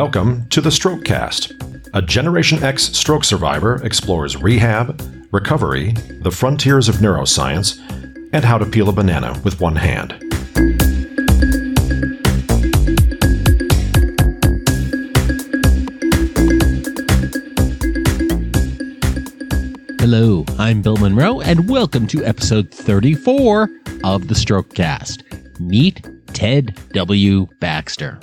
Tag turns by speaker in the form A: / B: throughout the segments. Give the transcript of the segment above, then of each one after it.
A: Welcome to the Strokecast. A Generation X stroke survivor explores rehab, recovery, the frontiers of neuroscience, and how to peel a banana with one hand.
B: Hello, I'm Bill Monroe, and welcome to episode 34 of the Strokecast. Meet Ted W Baxter.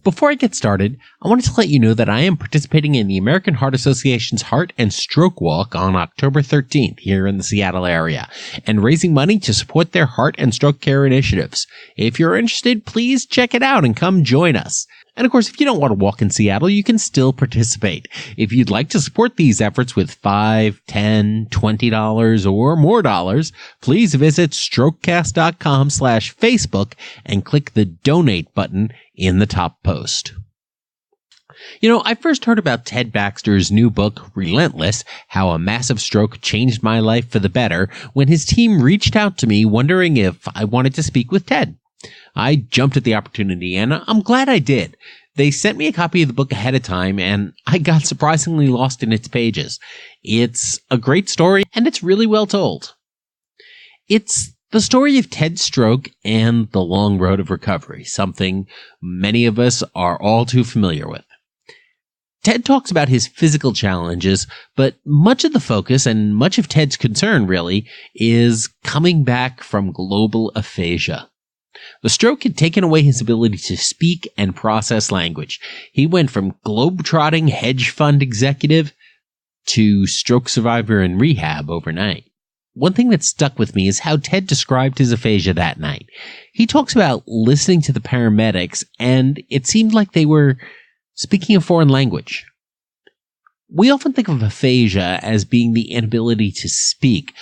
B: Before I get started, I wanted to let you know that I am participating in the American Heart Association's Heart and Stroke Walk on October 13th here in the Seattle area, and raising money to support their heart and stroke care initiatives. If you're interested, please check it out and come join us. And of course, if you don't want to walk in Seattle, you can still participate. If you'd like to support these efforts with $5, $10, $20 or more dollars, please visit strokecast.com/Facebook and click the donate button in the top post. You know, I first heard about Ted Baxter's new book, Relentless, How a Massive Stroke Changed My Life for the Better, when his team reached out to me wondering if I wanted to speak with Ted. I jumped at the opportunity, and I'm glad I did. They sent me a copy of the book ahead of time, and I got surprisingly lost in its pages. It's a great story, and it's really well told. It's the story of Ted's stroke and the long road of recovery, something many of us are all too familiar with. Ted talks about his physical challenges, but much of the focus and much of Ted's concern, really, is coming back from global aphasia. The stroke had taken away his ability to speak and process language. He went from globe-trotting hedge fund executive to stroke survivor in rehab overnight. One thing that stuck with me is how Ted described his aphasia that night. He talks about listening to the paramedics, and it seemed like they were speaking a foreign language. We often think of aphasia as being the inability to speak,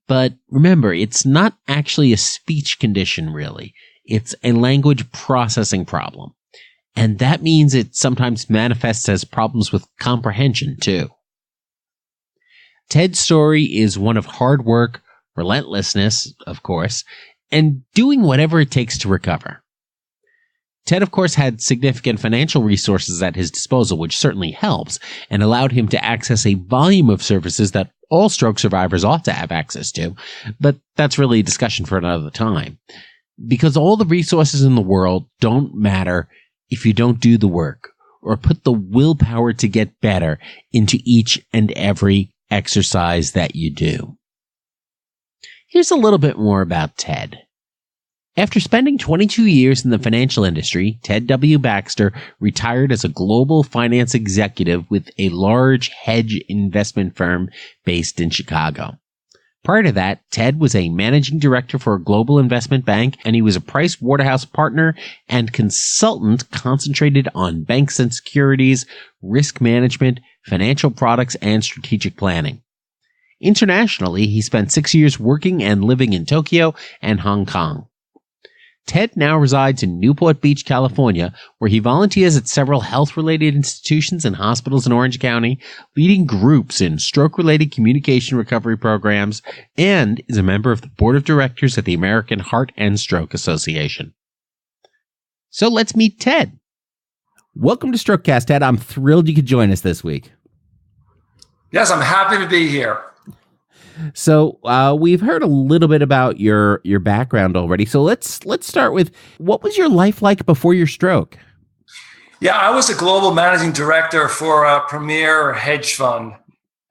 B: but remember, it's not actually a speech condition, really. It's a language processing problem. And that means it sometimes manifests as problems with comprehension, too. Ted's story is one of hard work, relentlessness, of course, and doing whatever it takes to recover. Ted, of course, had significant financial resources at his disposal, which certainly helps, and allowed him to access a volume of services that all stroke survivors ought to have access to. But that's really a discussion for another time. Because all the resources in the world don't matter if you don't do the work or put the willpower to get better into each and every exercise that you do. Here's a little bit more about Ted. After spending 22 years in the financial industry, Ted W. Baxter retired as a global finance executive with a large hedge investment firm based in Chicago. Prior to that, Ted was a managing director for a global investment bank, and he was a Price Waterhouse partner and consultant concentrated on banks and securities, risk management, financial products, and strategic planning. Internationally, he spent 6 years working and living in Tokyo and Hong Kong. Ted now resides in Newport Beach, California, where he volunteers at several health-related institutions and hospitals in Orange County, leading groups in stroke-related communication recovery programs, and is a member of the board of directors at the American Heart and Stroke Association. So let's meet Ted.
C: Welcome to Strokecast, Ted. I'm thrilled you could join us this week.
D: Yes, I'm happy to be here.
C: So we've heard a little bit about your background already. So let's start with, what was your life like before your stroke?
D: Yeah, I was a global managing director for a premier hedge fund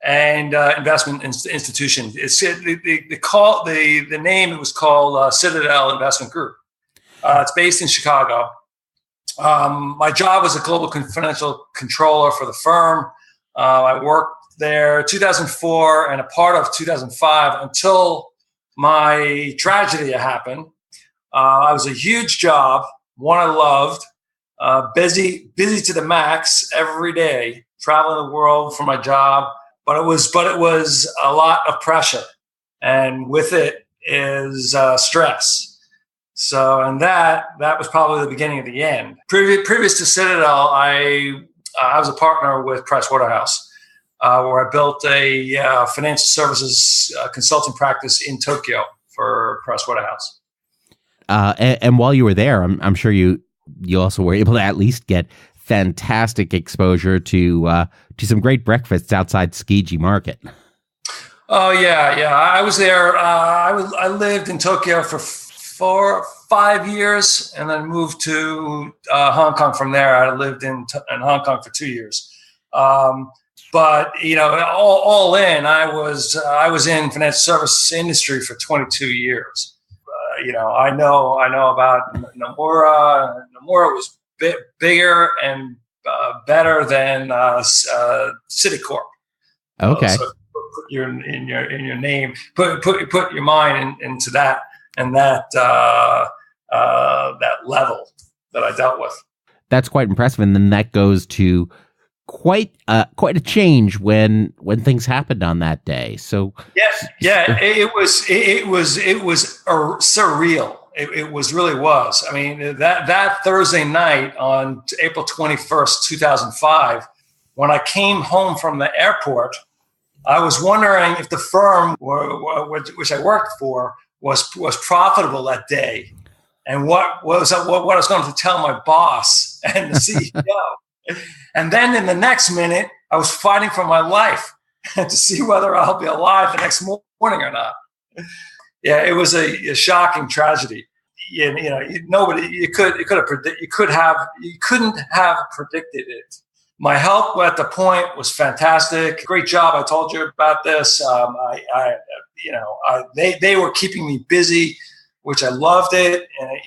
D: and investment institution. It's the name. It was called Citadel Investment Group. It's based in Chicago. My job was a global financial controller for the firm. I worked there 2004 and a part of 2005 until my tragedy happened. I was a huge job, one I loved, busy to the max every day, traveling the world for my job. But it was a lot of pressure, and with it is stress. So, and that was probably the beginning of the end. Previous to Citadel, I was a partner with Price Waterhouse. Where I built a financial services consulting practice in Tokyo for Price Waterhouse.
C: And while you were there, I'm sure you You also were able to at least get fantastic exposure to some great breakfasts outside Tsukiji Market.
D: Oh yeah. I was there. I lived in Tokyo for 5 years, and then moved to Hong Kong from there. I lived in Hong Kong for 2 years. But all in, I was in financial services industry for 22 years. I know about Nomura. Nomura was bigger and better than Citicorp.
C: Okay.
D: So put your name, put your mind into that and that level that I dealt with. That's
C: quite impressive, and then that goes to quite a change when things happened on that day. So
D: it was surreal. It really was. I mean, that Thursday night on April 21st, 2005, when I came home from the airport, I was wondering if the firm which I worked for was profitable that day, and what I was going to tell my boss and the CEO. And then in the next minute, I was fighting for my life to see whether I'll be alive the next morning or not. Yeah, it was a shocking tragedy. You couldn't have predicted it. My health at the point was fantastic. Great job. I told you about this. They were keeping me busy, which I loved it. And,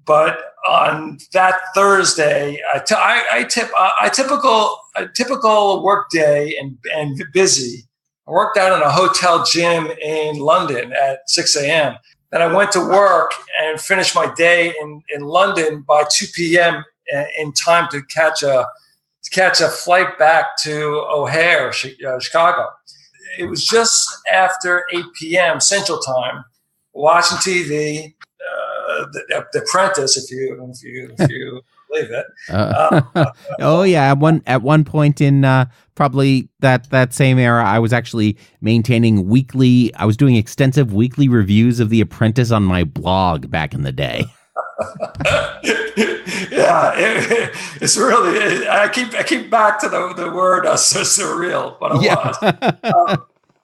D: but on that Thursday, a typical work day and busy. I worked out in a hotel gym in London at 6 a.m. Then I went to work and finished my day in London by 2 p.m. in time to catch a flight back to O'Hare, Chicago. It was just after 8 p.m. Central Time, watching TV, The Apprentice, if you believe it.
C: Oh yeah, at one point in probably that same era, I was actually I was doing extensive weekly reviews of The Apprentice on my blog back in the day.
D: Yeah, it's really. I keep back to the word surreal, but it was.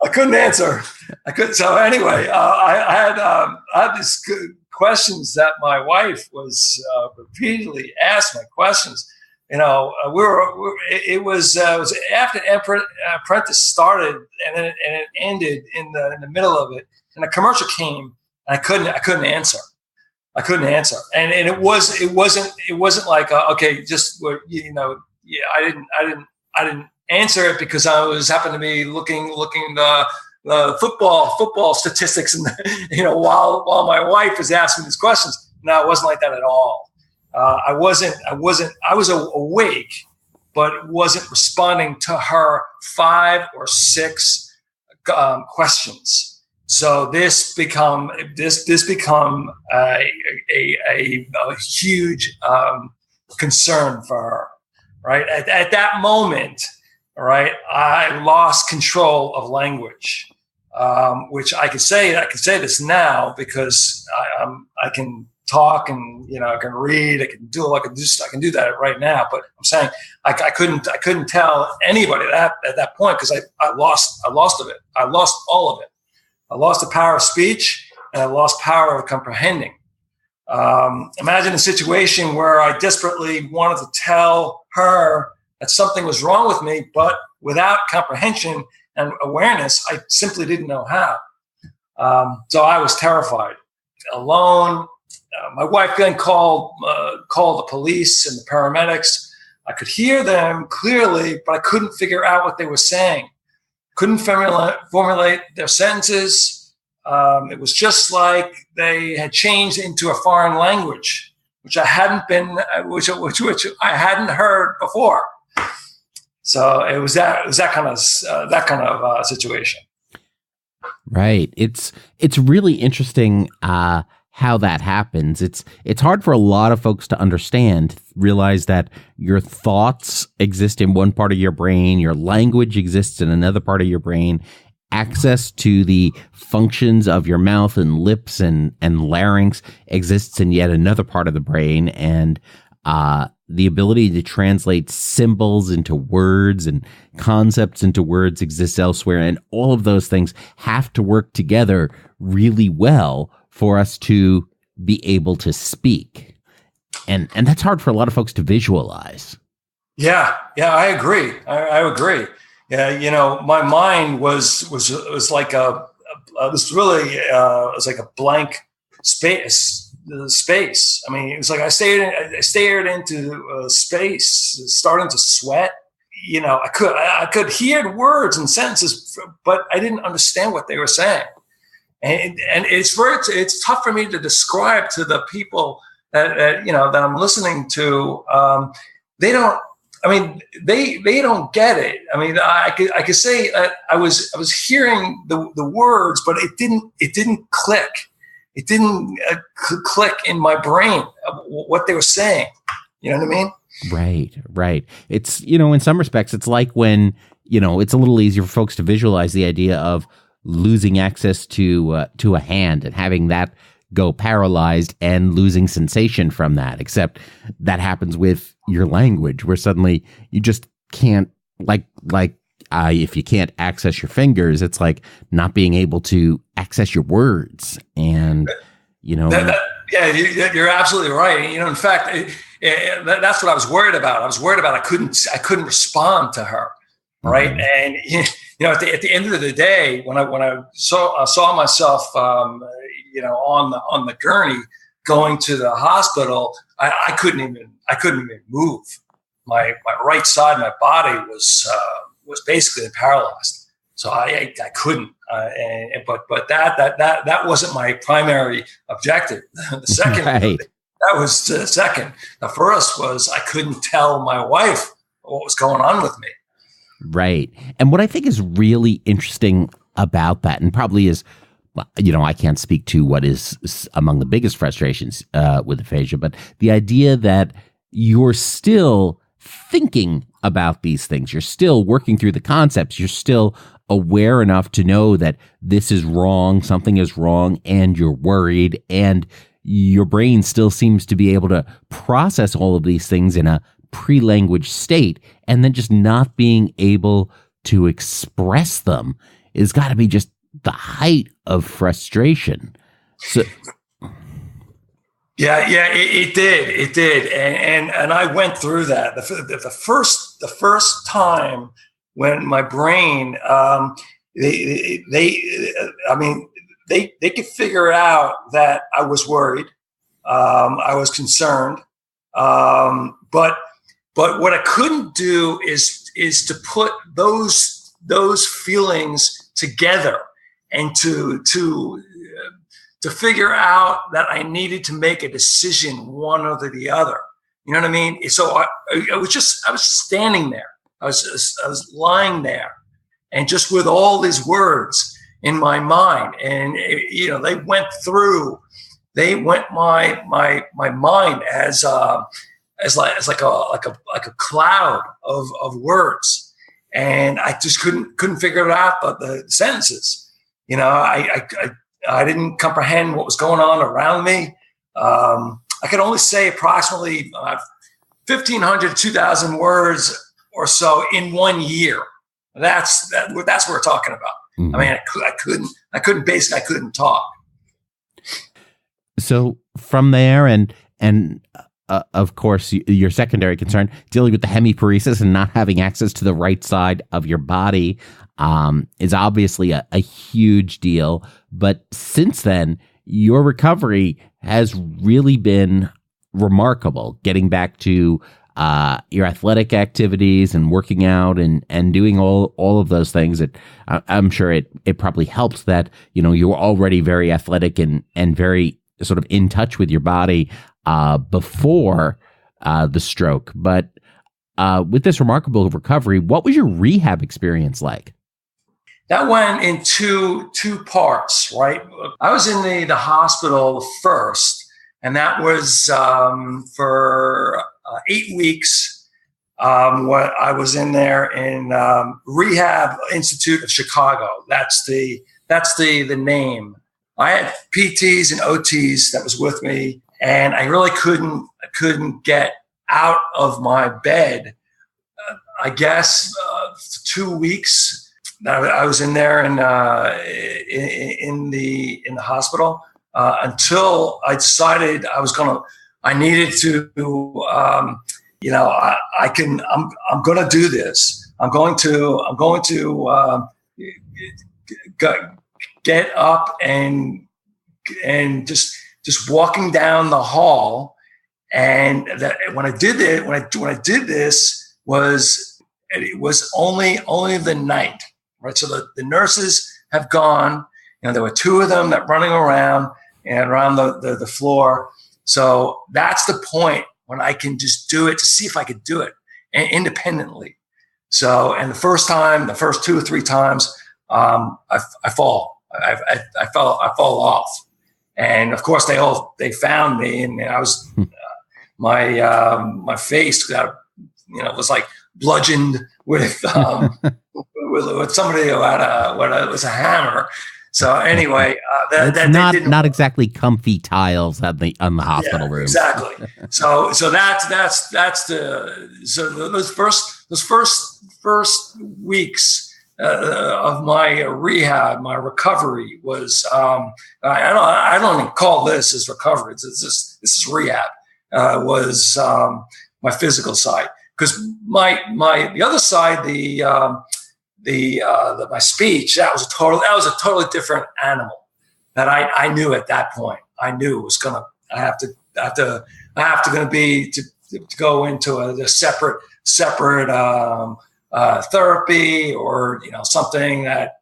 D: I couldn't answer. So anyway, I had these questions that my wife was repeatedly asked me questions. It was after Apprentice started, and then it ended in the middle of it, and a commercial came, and I couldn't answer. And it wasn't like okay, just I didn't answer it because I happened to be looking the football statistics and while my wife was asking these questions. No, it wasn't like that at all. I was awake, but wasn't responding to her 5 or 6 questions. So this become a huge concern for her, right? At that moment, right, I lost control of language, which I can say this now because I can talk and I can read, I can do that right now. But I'm saying I couldn't tell anybody that at that point because I lost of it. I lost all of it. I lost the power of speech and I lost power of comprehending. Imagine a situation where I desperately wanted to tell her that something was wrong with me, but without comprehension and awareness, I simply didn't know how. So I was terrified, alone. My wife then called the police and the paramedics. I could hear them clearly, but I couldn't figure out what they were saying. Couldn't formulate their sentences. It was just like they had changed into a foreign language, which I hadn't heard before. So it was that kind of situation.
C: Right. It's really interesting how that happens. It's hard for a lot of folks to realize that your thoughts exist in one part of your brain, your language exists in another part of your brain, access to the functions of your mouth and lips and larynx exists in yet another part of the brain, and the ability to translate symbols into words and concepts into words exists elsewhere. And all of those things have to work together really well for us to be able to speak. And that's hard for a lot of folks to visualize. Yeah,
D: I agree. I agree. Yeah, my mind was like it was like a blank space. I mean, it was like I stared into space, starting to sweat. I could hear words and sentences, but I didn't understand what they were saying. And it's tough for me to describe to the people that I'm listening to. They don't get it. I mean, I could say I was hearing the words, but it didn't click. It didn't click in my brain what they were saying. You know what I mean?
C: Right. It's, in some respects, it's like when, it's a little easier for folks to visualize the idea of losing access to a hand and having that go paralyzed and losing sensation from that, except that happens with your language, where suddenly you just can't, if you can't access your fingers, it's like not being able to access your words. And,
D: you're absolutely right. In fact, that's what I was worried about. I couldn't respond to her. Right. Mm-hmm. And, at the end of the day, when I saw myself, on the gurney going to the hospital, I couldn't even move. My right side of my body was basically paralyzed. So I couldn't. But that wasn't my primary objective. The second, that was the second. The first was I couldn't tell my wife what was going on with me.
C: Right. And what I think is really interesting about that, and probably is, I can't speak to what is among the biggest frustrations with aphasia, but the idea that you're still thinking about these things, you're still working through the concepts, you're still aware enough to know that this is wrong, something is wrong, and you're worried, and your brain still seems to be able to process all of these things in a pre-language state, and then just not being able to express them is got to be just the height of frustration. So,
D: it did, and I went through that. The first time when my brain, they could figure out that I was worried, I was concerned, but what I couldn't do is to put those feelings together and to figure out that I needed to make a decision, one or the other. You know what I mean? So I was standing there. I was lying there, and just with all these words in my mind, and they went my mind as like a cloud of words, and I just couldn't figure out the sentences. I didn't comprehend what was going on around me. I could only say approximately 1,500 to 2,000 words or so in 1 year. That's what we're talking about. Mm-hmm. I mean, I couldn't talk.
C: So from there, and of course, your secondary concern, dealing with the hemiparesis and not having access to the right side of your body, is obviously a huge deal. But since then, your recovery has really been remarkable, getting back to your athletic activities and working out and doing all of those things. That I'm sure it probably helps that, you were already very athletic and very sort of in touch with your body before the stroke. But with this remarkable recovery, what was your rehab experience like?
D: That went in two parts, right? I was in the hospital first, and that was for 8 weeks. what I was in there in Rehab Institute of Chicago. That's the name. I had PTs and OTs that was with me, and I really couldn't get out of my bed. I guess 2 weeks. I was in there in the hospital until I decided I needed to. I'm going to do this. I'm going to get up and just walking down the hall. And that when I did it, when I did this it was only the night, right? So the nurses have gone. There were 2 of them that running around and around the floor. So that's the point when I can just do it to see if I could do it independently. So, and the first 2 or 3 times, I fall. I fall off, and of course they found me, and I was my face got was like bludgeoned with somebody who had what was a hammer. So anyway,
C: not exactly comfy tiles on the hospital room.
D: Exactly. So that's those first weeks of my rehab, my recovery was I don't even call this as recovery. This is rehab. Was my physical side, because the other side, my speech, that was a totally different animal that I knew at that point. I knew it was I have to go into a separate therapy, or something that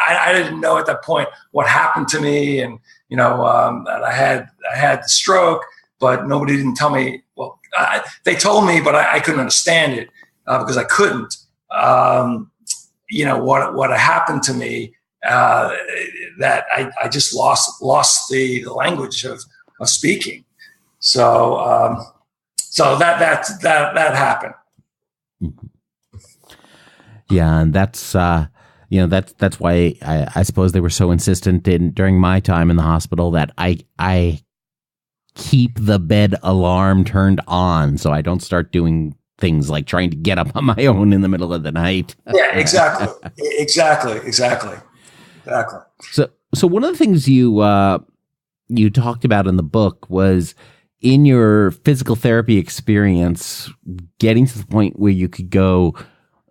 D: I didn't know at that point what happened to me, and that I had the stroke, but nobody didn't tell me. Well, they told me, but I couldn't understand it because I couldn't. What happened to me, that I just lost the language of speaking. So that happened.
C: Yeah, and that's that's why I suppose they were so insistent during my time in the hospital that I keep the bed alarm turned on so I don't start doing things like trying to get up on my own in the middle of the night.
D: Yeah, exactly.
C: So one of the things you talked about in the book was in your physical therapy experience, getting to the point where you could go,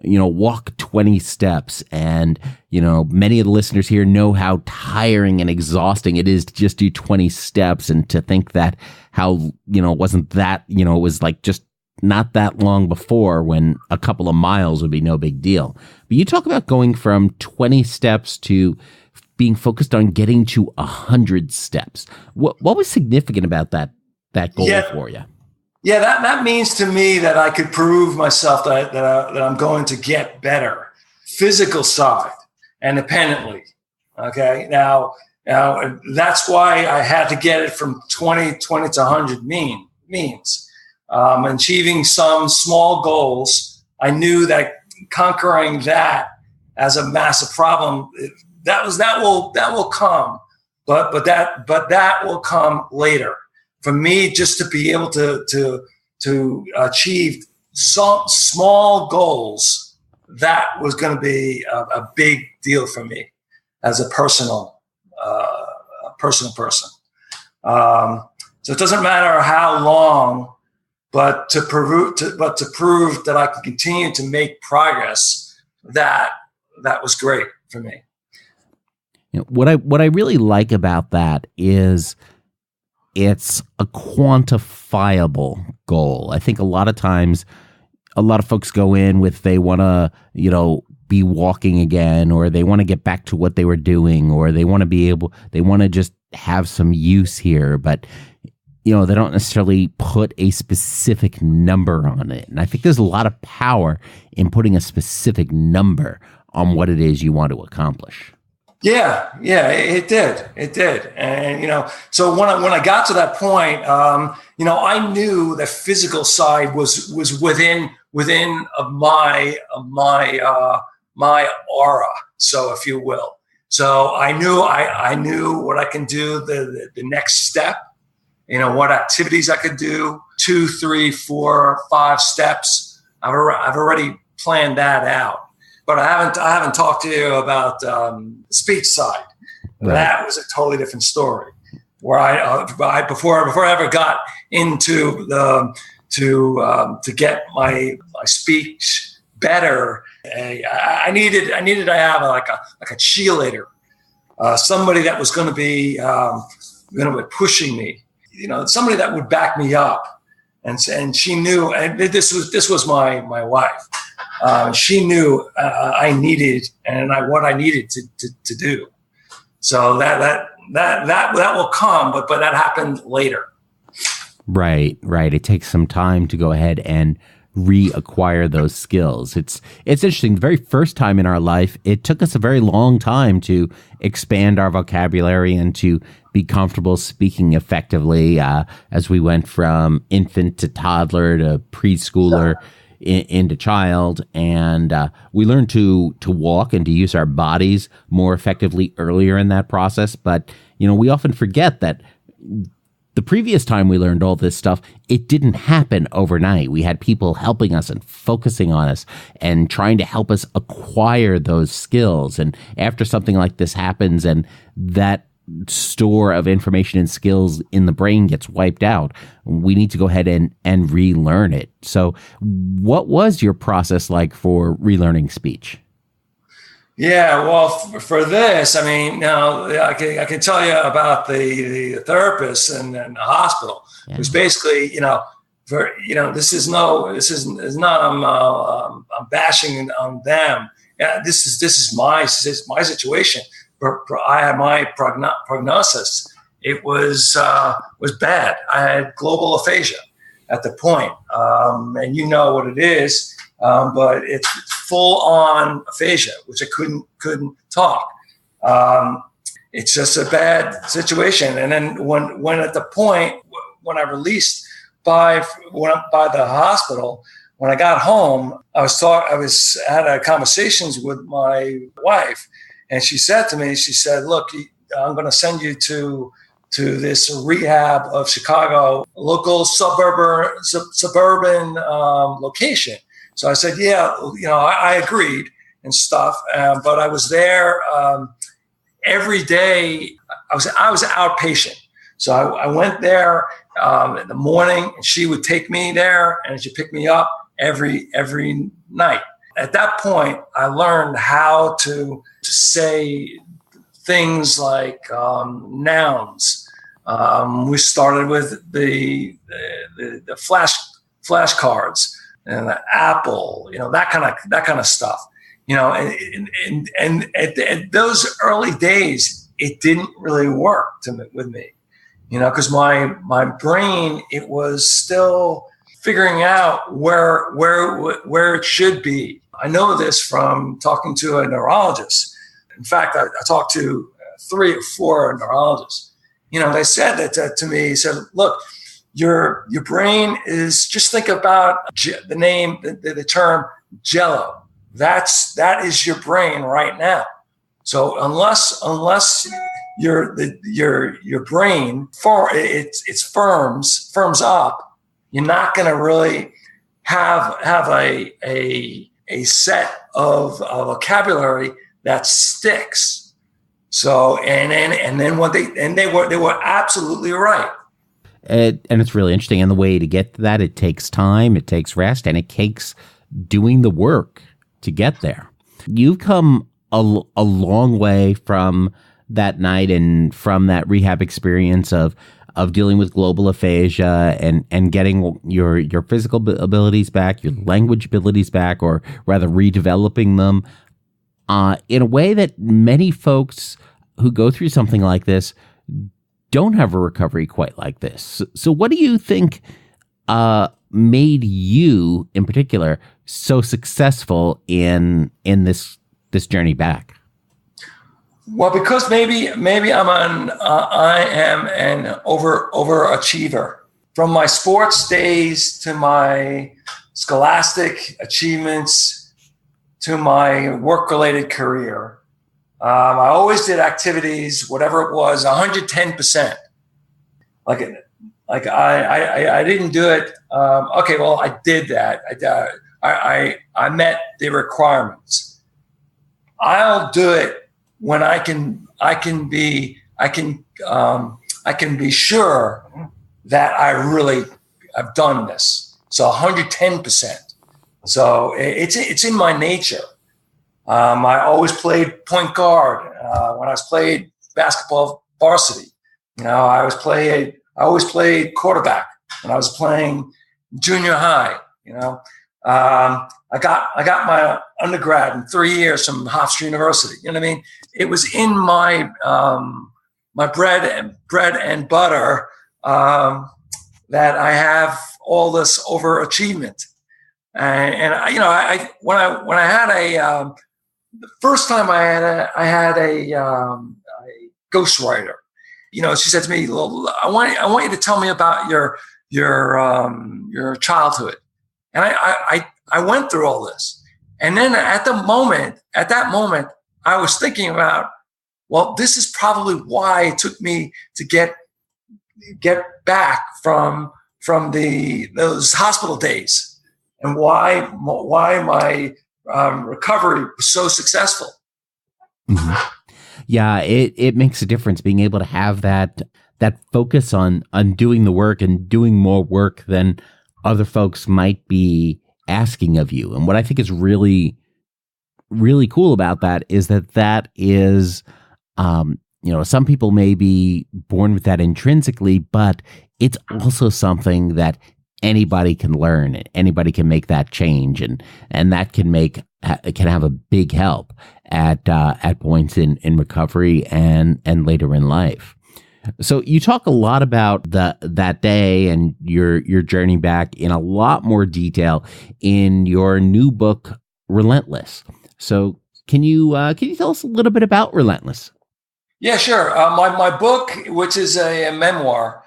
C: walk 20 steps. And, many of the listeners here know how tiring and exhausting it is to just do 20 steps, and to think that wasn't that, it was like just not that long before, when a couple of miles would be no big deal. But you talk about going from 20 steps to being focused on getting to 100 steps. What was significant about that goal for you?
D: Yeah, that means to me that I could prove myself that I'm going to get better, physical side, independently. Okay, now that's why I had to get it from 20 to 100 means achieving some small goals. I knew that conquering that as a massive problem, that will come, but that will come later. For me, just to be able to achieve some small goals, that was going to be a big deal for me as a personal person. So it doesn't matter how long, but to prove that I could continue to make progress, that was great for me.
C: What I really like about that is it's a quantifiable goal. I think a lot of times, a lot of folks go in with they want to, be walking again, or they want to get back to what they were doing, or they want to just have some use here, but they don't necessarily put a specific number on it. And I think there's a lot of power in putting a specific number on what it is you want to accomplish.
D: Yeah, it did. It did. And, so when I got to that point, I knew the physical side was within of my aura. So if you will. So I knew what I can do, the next step, what activities I could do, 2, 3, 4, 5 steps. I've already planned that out. But I haven't talked to you about the speech side. Right. That was a totally different story. Where before I ever got into to get my speech better, I needed to have like a cheerleader, somebody that was going to be pushing me, somebody that would back me up, and she knew, and this was my wife. She knew I needed what I needed to do. So that will come, but that happened later.
C: Right. It takes some time to go ahead and reacquire those skills. It's interesting. The very first time in our life, it took us a very long time to expand our vocabulary and to be comfortable speaking effectively, as we went from infant to toddler to preschooler. Into child, and we learn to walk and to use our bodies more effectively earlier in that process. But we often forget that the previous time we learned all this stuff, it didn't happen overnight. We had people helping us and focusing on us and trying to help us acquire those skills. And after something like this happens, and that store of information and skills in the brain gets wiped out, we need to go ahead and relearn it. So what was your process like for relearning speech?
D: Yeah, well, for this, I mean, I can tell you about the therapist and the hospital. Yeah. It was basically, this is not I'm bashing on them. Yeah, this is my situation. I had my prognosis. It was bad. I had global aphasia at the point, and you know what it is. But it's full on aphasia, which I couldn't talk. It's just a bad situation. And then when at the point when I released by the hospital, when I got home, I had conversations with my wife. And she said to me, look, I'm going to send you to this rehab of Chicago, local suburban location. So I said, yeah, I agreed and stuff. But I was there every day. I was outpatient. So I went there in the morning, and she would take me there, and she'd pick me up every night. At that point, I learned how to say things like nouns. We started with the flashcards and the apple, that kind of stuff. And at those early days, it didn't really work with me, because my brain, it was still figuring out where it should be. I know this from talking to a neurologist. In fact, I talked to 3 or 4 neurologists. They said that to me. He said, look, your brain is, just think about the term Jello. That is your brain right now. So unless your brain firms up, you're not going to really have a set of vocabulary that sticks. So and then they were absolutely right.
C: And it's really interesting. And the way to get to that, it takes time, it takes rest, and it takes doing the work to get there. You've come a long way from that night and from that rehab experience of dealing with global aphasia and getting your physical abilities back, your language abilities back, or rather redeveloping them in a way that many folks who go through something like this don't have a recovery quite like this. So what do you think made you, in particular, so successful in this journey back?
D: Well, because maybe I am an overachiever. From my sports days to my scholastic achievements to my work-related career, I always did activities, whatever it was, 110%. Like I didn't do it. Okay, well, I did that. I met the requirements. I'll do it when I can be sure that I really have done this. So 110%. So it's in my nature. I always played point guard when I was played basketball varsity. I always played quarterback when I was playing junior high. I got my undergrad in 3 years from Hofstra University. You know what I mean? It was in my my bread and butter that I have all this overachievement. And I when I had the first time I had a ghostwriter. She said to me, I want you to tell me about your childhood. And I went through all this. And then at that moment, I was thinking about, well, this is probably why it took me to get back from those hospital days, and why my recovery was so successful.
C: Mm-hmm. Yeah, it makes a difference being able to have that focus on doing the work and doing more work than other folks might be asking of you. And what I think is really, really cool about that is that is, some people may be born with that intrinsically, but it's also something that anybody can learn. Anybody can make that change, and that can have a big help at points in recovery and later in life. So you talk a lot about that day and your journey back in a lot more detail in your new book, Relentless. So can you tell us a little bit about Relentless?
D: Yeah, sure. My book, which is a memoir,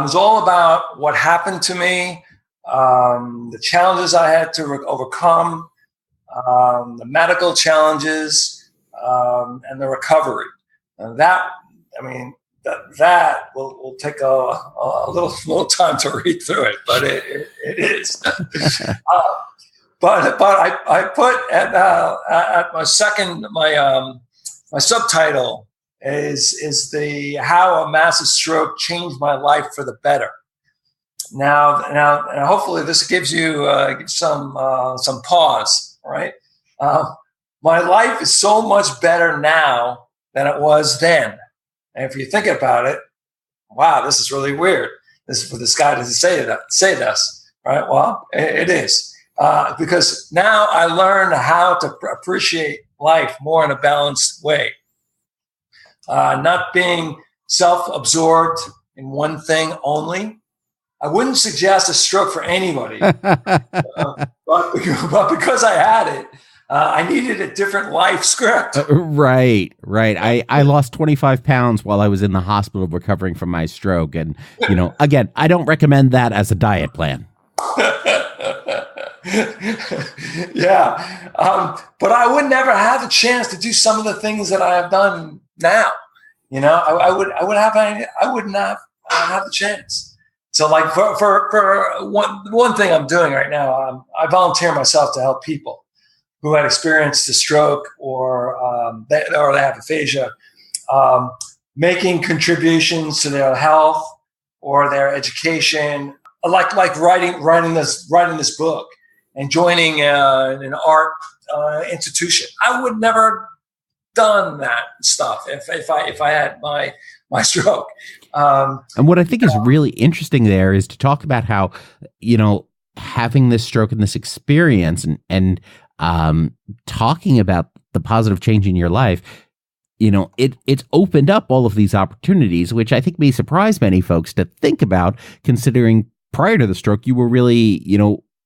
D: is all about what happened to me, the challenges I had to overcome, the medical challenges, and the recovery. And that will take a little time to read through it, but it is. But I put at my subtitle is the how a massive stroke changed my life for the better. Now, and hopefully this gives you some pause, right? My life is so much better now than it was then. And if you think about it, wow, this is really weird. This is for this guy to say this, right? Well, it is. Because now I learned how to appreciate life more in a balanced way. Not being self-absorbed in one thing only. I wouldn't suggest a stroke for anybody, but because I had it, I needed a different life script.
C: Right. I lost 25 pounds while I was in the hospital recovering from my stroke. And, again, I don't recommend that as a diet plan.
D: Yeah. But I would never have the chance to do some of the things that I have done now. I would not have the chance. So like for one thing I'm doing right now, I volunteer myself to help people who had experienced a stroke or they have aphasia, making contributions to their health or their education, like writing this book and joining an art institution. I would never done that stuff if I had my stroke.
C: And what I think is really interesting there is to talk about how, having this stroke and this experience and talking about the positive change in your life, it's opened up all of these opportunities, which I think may surprise many folks to think about, considering prior to the stroke, you were really,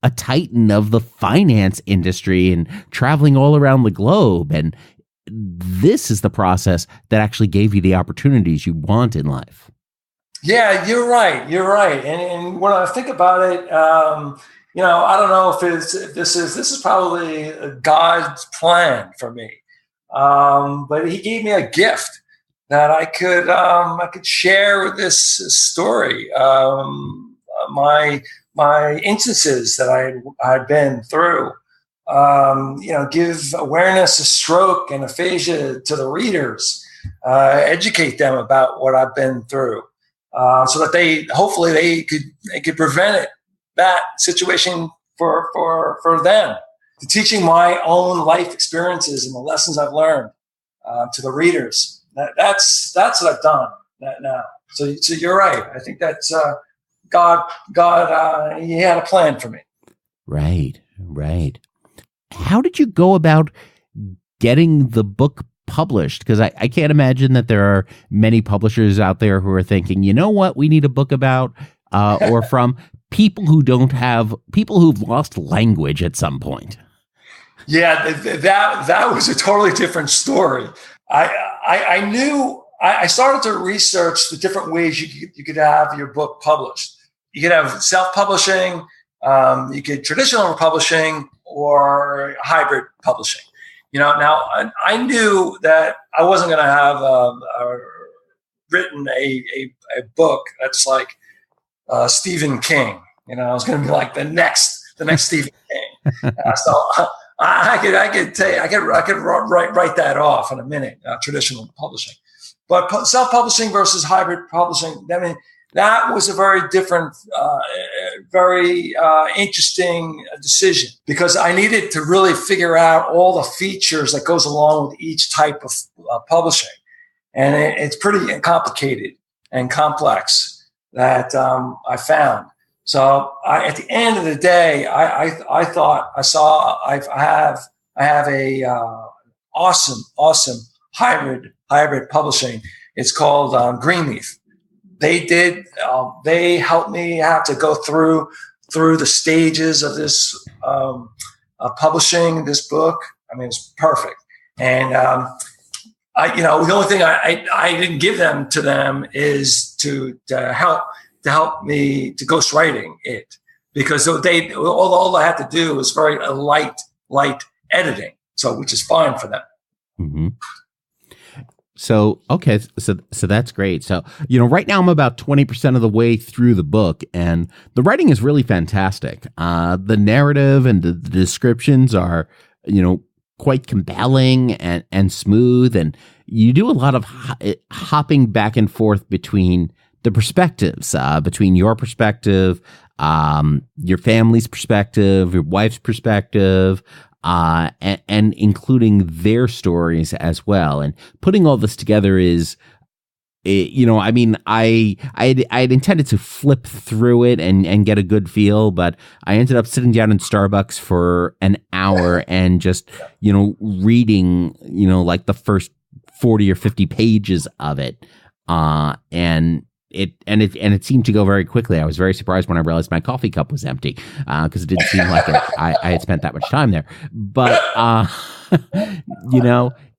C: a titan of the finance industry and traveling all around the globe. And this is the process that actually gave you the opportunities you want in life.
D: Yeah, you're right. And when I think about it, I don't know if this is probably God's plan for me. But he gave me a gift that I could share this story. My instances that I'd been through. Give awareness of stroke and aphasia to the readers. Educate them about what I've been through. So that they could prevent that situation for them. To teaching my own life experiences and the lessons I've learned to the readers. That's what I've done now. So you're right. I think that's God. He had a plan for me.
C: Right. How did you go about getting the book published? Because I can't imagine that there are many publishers out there who are thinking, you know what, we need a book about, or from people who've lost language at some point.
D: Yeah, that was a totally different story. I knew I started to research the different ways you could have your book published. You could have self-publishing, you could traditional publishing, or hybrid publishing. Now I knew that I wasn't going to have written a book that's like Stephen King. I was going to be like the next Stephen King. So I could write that off in a minute. Traditional publishing, but self-publishing versus hybrid publishing. I mean, that was a very different, very interesting decision, because I needed to really figure out all the features that goes along with each type of publishing, and it's pretty complicated and complex that I found. So at the end of the day, I have a awesome hybrid publishing. It's called Greenleaf. They helped me have to go through the stages of this publishing this book. I mean, it's perfect. And the only thing I didn't give to them is to help me to ghostwriting it, because all I had to do was very light editing, which is fine for them.
C: Mm-hmm. So, okay. So that's great. So, right now I'm about 20% of the way through the book, and the writing is really fantastic. The narrative and the descriptions are, quite compelling and smooth. And you do a lot of hopping back and forth between the perspectives, between your perspective, your family's perspective, your wife's perspective, and including their stories as well. And putting all this together is, I had intended to flip through it and get a good feel, but I ended up sitting down in Starbucks for an hour and just, reading, like the first 40 or 50 pages of it. And it seemed to go very quickly. I was very surprised when I realized my coffee cup was empty, because it didn't seem like I had spent that much time there. But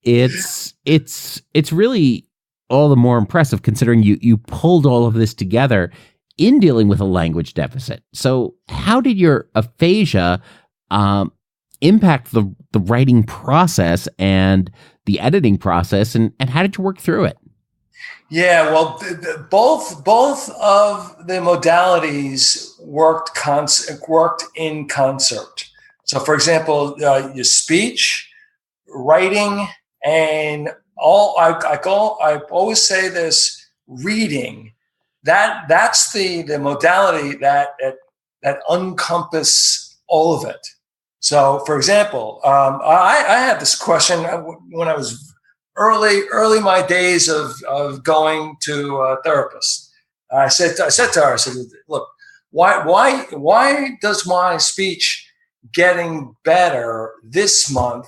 C: it's really all the more impressive considering you pulled all of this together in dealing with a language deficit. So how did your aphasia impact the writing process and the editing process, and how did you work through it?
D: Yeah, well, both of the modalities worked in concert. So, for example, your speech, writing, and all. I always say this: reading. That's the modality that encompass all of it. So, for example, I had this question when I was early my days of going to a therapist. I said to her, I said, look, why does my speech getting better this month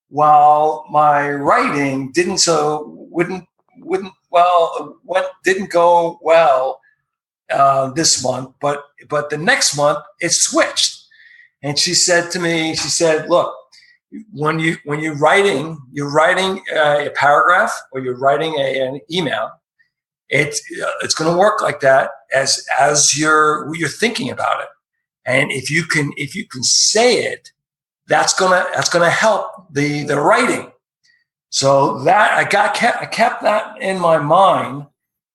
D: while my writing didn't go well this month, but the next month it switched. And she said to me, look, you're writing a paragraph or you're writing an email, it's going to work like that as you're thinking about it. And if you can say it, that's gonna help the writing. So that I kept that in my mind,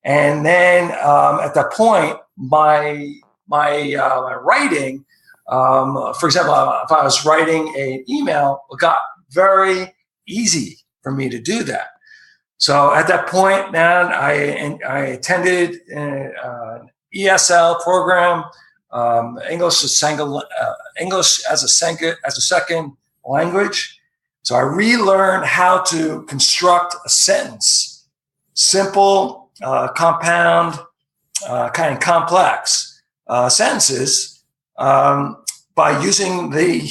D: and then at that point, my writing, for example, if I was writing an email, it got very easy for me to do that. So at that point, man, I attended an ESL program, English as a second language. So I relearned how to construct a sentence, simple, compound, kind of complex sentences by using the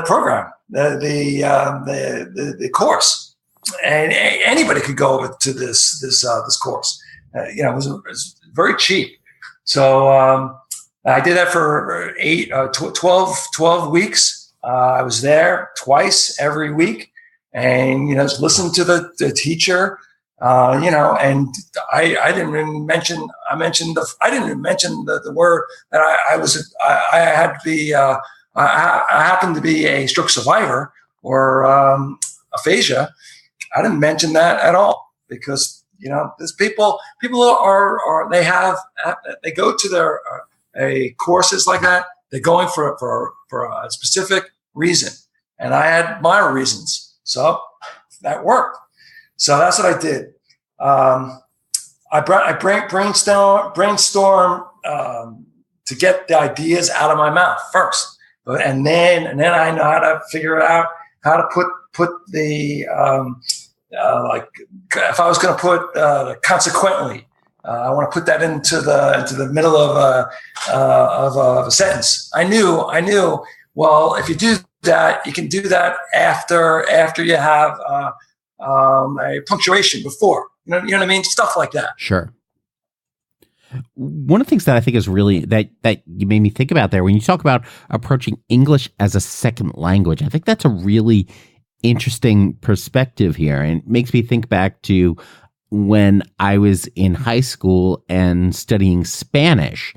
D: program, the course. And anybody could go over to this course. It was very cheap. So I did that for 12 weeks. I was there twice every week, and just listen to the teacher. And I didn't even mention. I didn't even mention the word that I had to be. I happened to be a stroke survivor or aphasia. I didn't mention that at all because there's people they go to their courses like that. They're going for a specific reason, and I had my reasons, so that worked. So that's what I did. I brainstorm to get the ideas out of my mouth first, and then I know how to figure out how to put the like if I was going to put consequently, I want to put that into the middle of a sentence. I knew. Well, if you do that, you can do that after you have a punctuation before. You know what I mean? Stuff like that.
C: Sure. One of the things that I think is really that you made me think about there when you talk about approaching English as a second language, I think that's a really interesting perspective here, and it makes me think back to when I was in high school and studying Spanish.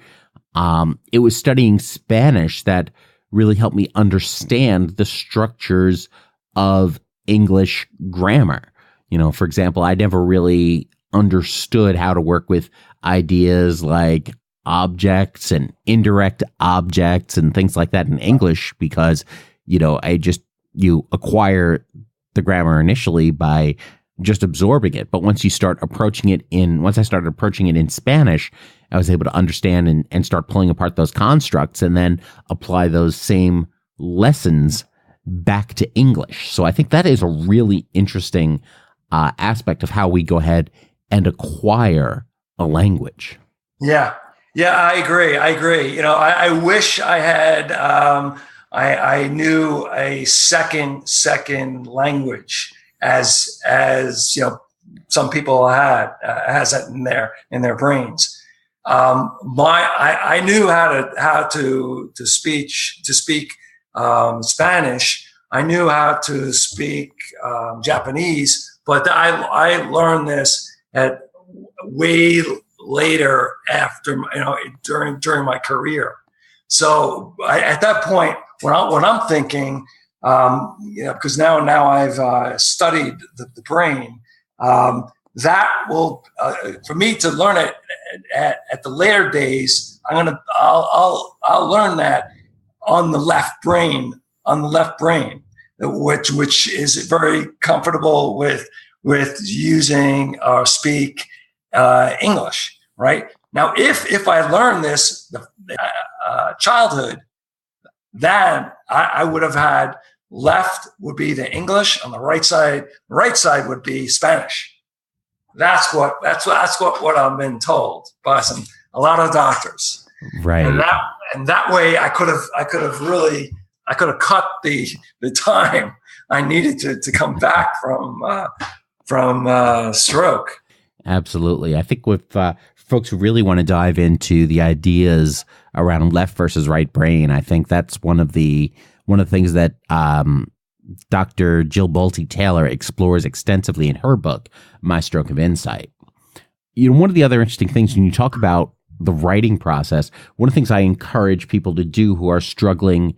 C: It was studying Spanish that really helped me understand the structures of English grammar. For example, I never really understood how to work with ideas like objects and indirect objects and things like that in English because, you acquire the grammar initially by just absorbing it. But once I started approaching it in Spanish, I was able to understand and start pulling apart those constructs and then apply those same lessons back to English. So I think that is a really interesting aspect of how we go ahead and acquire a language.
D: Yeah, I agree. I wish I had. I knew a second language as some people has that in their brains. I knew how to speak Spanish. I knew how to speak Japanese, but I learned this at way later after during my career. So at that point, when I'm thinking, because now I've studied the brain, that will for me to learn it at the later days. I'll learn that on the left brain, which is very comfortable with using or speak English. Right now, if I learn this childhood, then I would have had left would be the English on the right side would be Spanish. That's what I've been told by a lot of doctors.
C: Right.
D: And that way I could have cut the time I needed to come back from stroke.
C: Absolutely. I think with folks who really want to dive into the ideas around left versus right brain, I think that's one of the one of the things that Dr. Jill Bolte Taylor explores extensively in her book, My Stroke of Insight. One of the other interesting things when you talk about the writing process, one of the things I encourage people to do who are struggling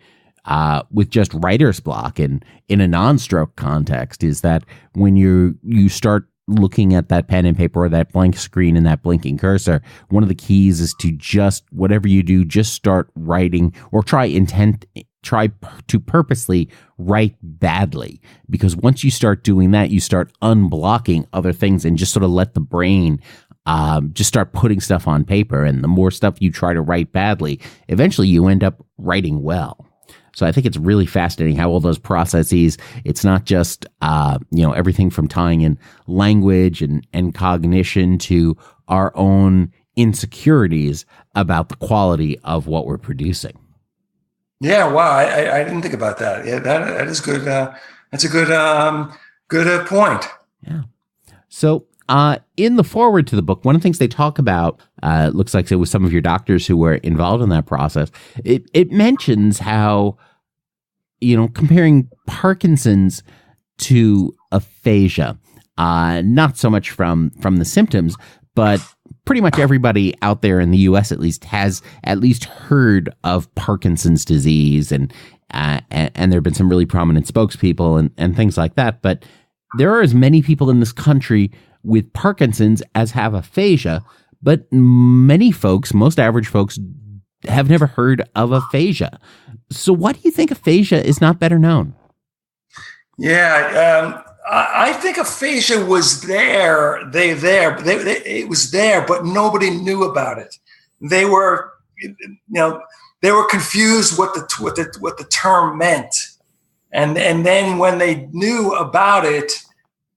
C: with just writer's block and in a non-stroke context is that when you start looking at that pen and paper or that blank screen and that blinking cursor, one of the keys is to just, whatever you do, just start writing or try to purposely write badly. Because once you start doing that, you start unblocking other things and just sort of let the brain just start putting stuff on paper. And the more stuff you try to write badly, eventually you end up writing well. So I think it's really fascinating how all those processes, it's not just, everything from tying in language and cognition to our own insecurities about the quality of what we're producing.
D: Yeah, wow, I didn't think about that. Yeah, that is good. That's a good point.
C: Yeah. So in the foreword to the book, one of the things they talk about, looks like it was some of your doctors who were involved in that process. It mentions how, comparing Parkinson's to aphasia, not so much from the symptoms, but pretty much everybody out there in the U.S. at least has at least heard of Parkinson's disease, and there have been some really prominent spokespeople and things like that. But there are as many people in this country with Parkinson's as have aphasia, but many folks, most average folks, have never heard of aphasia. So why do you think aphasia is not better known?
D: Yeah, I think aphasia was there. It was there, but nobody knew about it. They were, confused what the term meant, and then when they knew about it,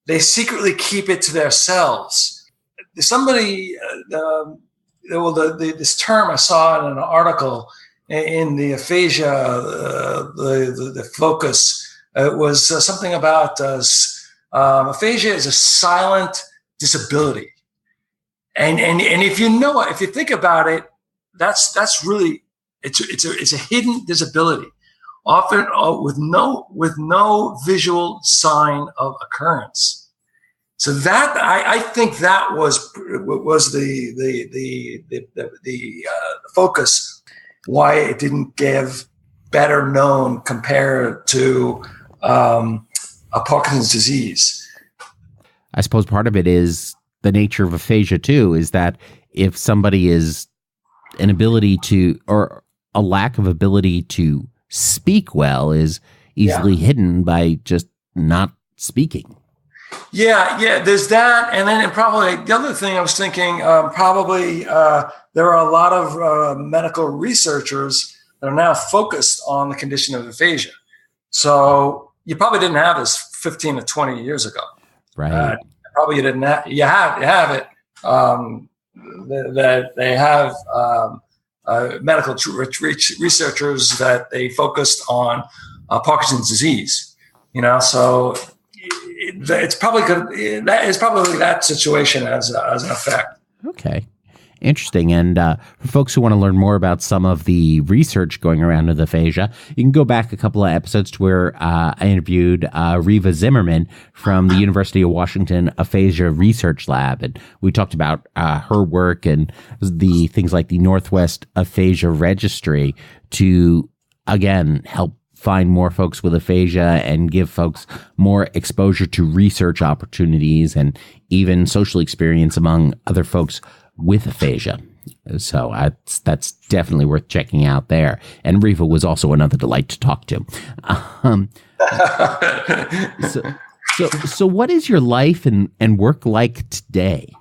D: they secretly keep it to themselves. Somebody, this term I saw in an article in the aphasia, the focus. It was something about aphasia is a silent disability, and if you think about it, that's really it's a hidden disability, often with no visual sign of occurrence. So that I think that was the focus, why it didn't give better known compared to a Parkinson's disease.
C: I suppose part of it is the nature of aphasia too, is that if somebody is an ability to, or a lack of ability to speak well, is easily hidden by just not speaking.
D: Yeah, there's that. And then probably the other thing I was thinking, there are a lot of medical researchers that are now focused on the condition of aphasia. So you probably didn't have this 15 to 20 years ago.
C: Right.
D: Probably you didn't have, you have it. That they have medical researchers that they focused on Parkinson's disease, so it's probably good. That is probably that situation as an effect.
C: Okay. Interesting. And for folks who want to learn more about some of the research going around with aphasia, you can go back a couple of episodes to where I interviewed Riva Zimmerman from the University of Washington Aphasia Research Lab. And we talked about her work and the things like the Northwest Aphasia Registry to, again, help find more folks with aphasia and give folks more exposure to research opportunities and even social experience among other folks with aphasia. So that's definitely worth checking out there. And Riva was also another delight to talk to. So what is your life and work like today?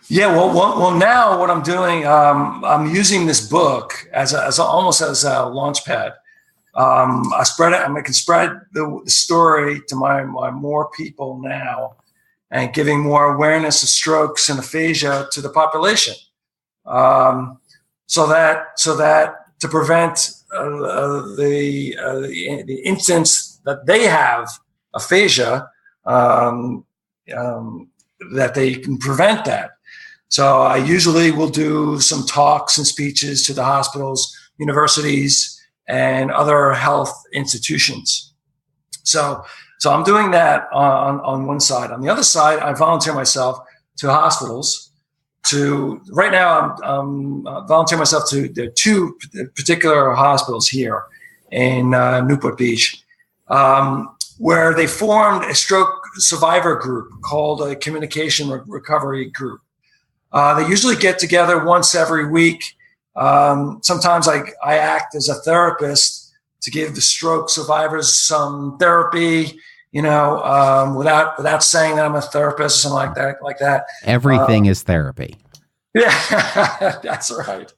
D: Yeah, well, now what I'm doing, I'm using this book as almost as a launch pad. I can spread the story to my more people now, and giving more awareness of strokes and aphasia to the population, so that to prevent the instance that they have aphasia, that they can prevent that. So I usually will do some talks and speeches to the hospitals, universities, and other health institutions. So I'm doing that on one side. On the other side, I volunteer myself to hospitals. Right now, I'm volunteering myself to the two particular hospitals here in Newport Beach, where they formed a stroke survivor group called a communication recovery group. They usually get together once every week. Sometimes I act as a therapist to give the stroke survivors some therapy, without saying that I'm a therapist or something like that.
C: Everything is therapy.
D: Yeah, that's right.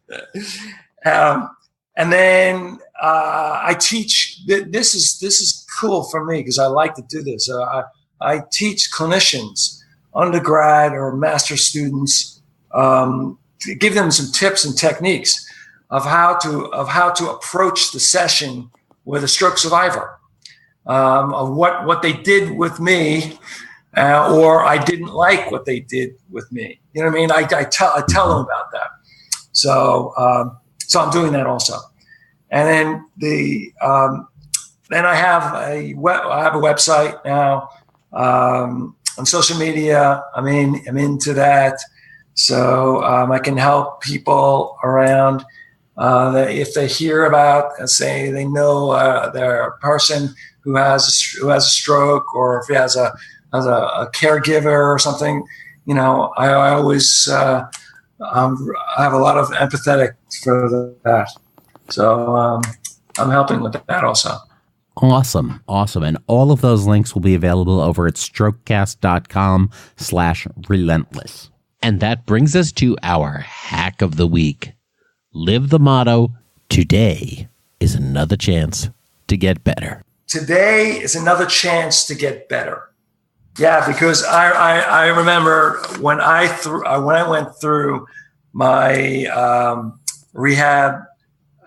D: And then I teach. This is cool for me because I like to do this. I teach clinicians, undergrad or master students, to give them some tips and techniques of how to approach the session with a stroke survivor, of what they did with me, or I didn't like what they did with me. You know what I mean? I tell them about that. So I'm doing that also. And then I have a website now. On social media, I'm into that. So I can help people around if they hear about, say, they know their person who has a stroke, or if he has a caregiver or something. I always I have a lot of empathetic for that. So I'm helping with that also.
C: Awesome. And all of those links will be available over at strokecast.com/relentless.
B: And that brings us to our hack of the week. Live the motto, today is another chance to get better.
D: Today is another chance to get better. Yeah, because I remember when I went through my rehab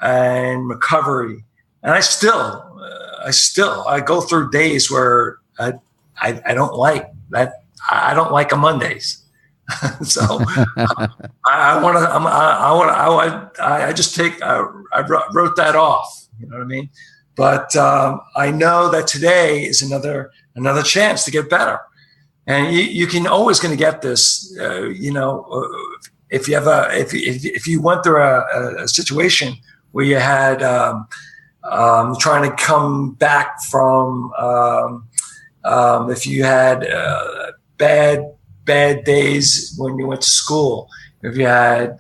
D: and recovery, and I go through days where I don't like that. I don't like a Mondays. So I wrote that off. You know what I mean? But I know that today is another chance to get better, and you can always going to get this. If you went through a situation where you had trying to come back from, if you had bad days when you went to school, if you had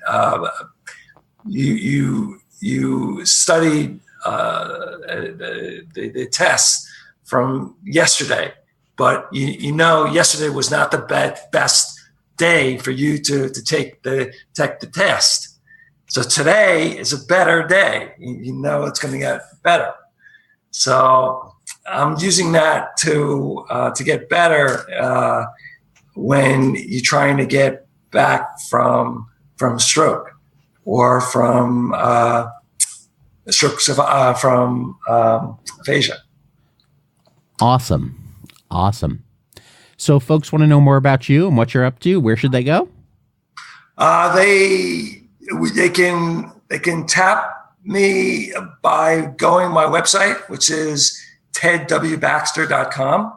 D: you studied the tests from yesterday, but yesterday was not the best day for you to take the test. So today is a better day. It's going to get better. So I'm using that to get better when you're trying to get back from stroke or from aphasia.
C: Awesome. So folks want to know more about you and what you're up to. Where should they go?
D: They can tap me by going to my website, which is tedwbaxter.com.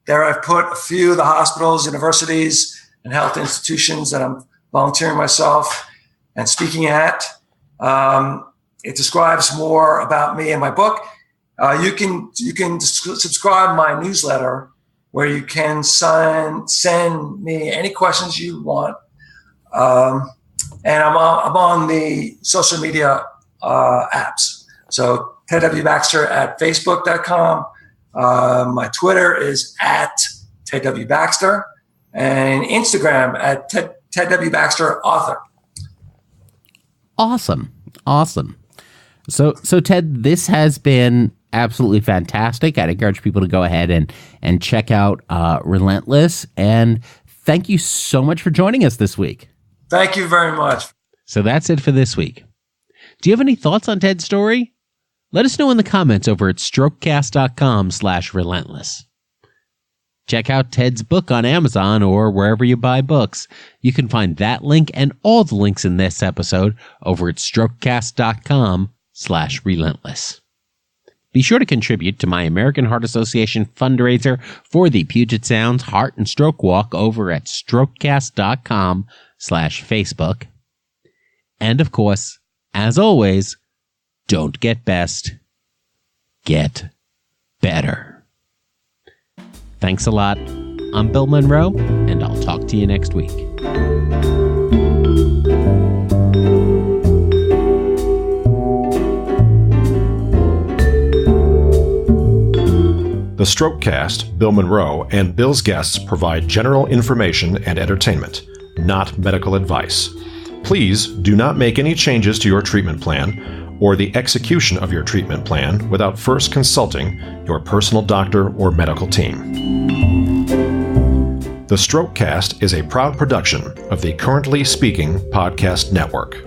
D: There I've put a few of the hospitals, universities, and health institutions that I'm volunteering myself and speaking at. It describes more about me and my book. You can subscribe to my newsletter, where you can send me any questions you want. And I'm on the social media apps. So Ted W Baxter at Facebook.com. My Twitter is at Ted W Baxter, and Instagram at Ted W Baxter Author.
C: Awesome. So Ted, this has been absolutely fantastic. I'd encourage people to go ahead and check out Relentless. And thank you so much for joining us this week.
D: Thank you very much.
B: So that's it for this week. Do you have any thoughts on Ted's story? Let us know in the comments over at strokecast.com/relentless. Check out Ted's book on Amazon or wherever you buy books. You can find that link and all the links in this episode over at strokecast.com/relentless. patreon.com/relentless. Be sure to contribute to my American Heart Association fundraiser for the Puget Sound Heart and Stroke Walk over at strokecast.com/Facebook. And of course, as always, don't get best, get better. Thanks a lot. I'm Bill Monroe, and I'll talk to you next week.
A: The Strokecast, Bill Monroe, and Bill's guests provide general information and entertainment, not medical advice. Please do not make any changes to your treatment plan or the execution of your treatment plan without first consulting your personal doctor or medical team. The Strokecast is a proud production of the Currently Speaking Podcast Network.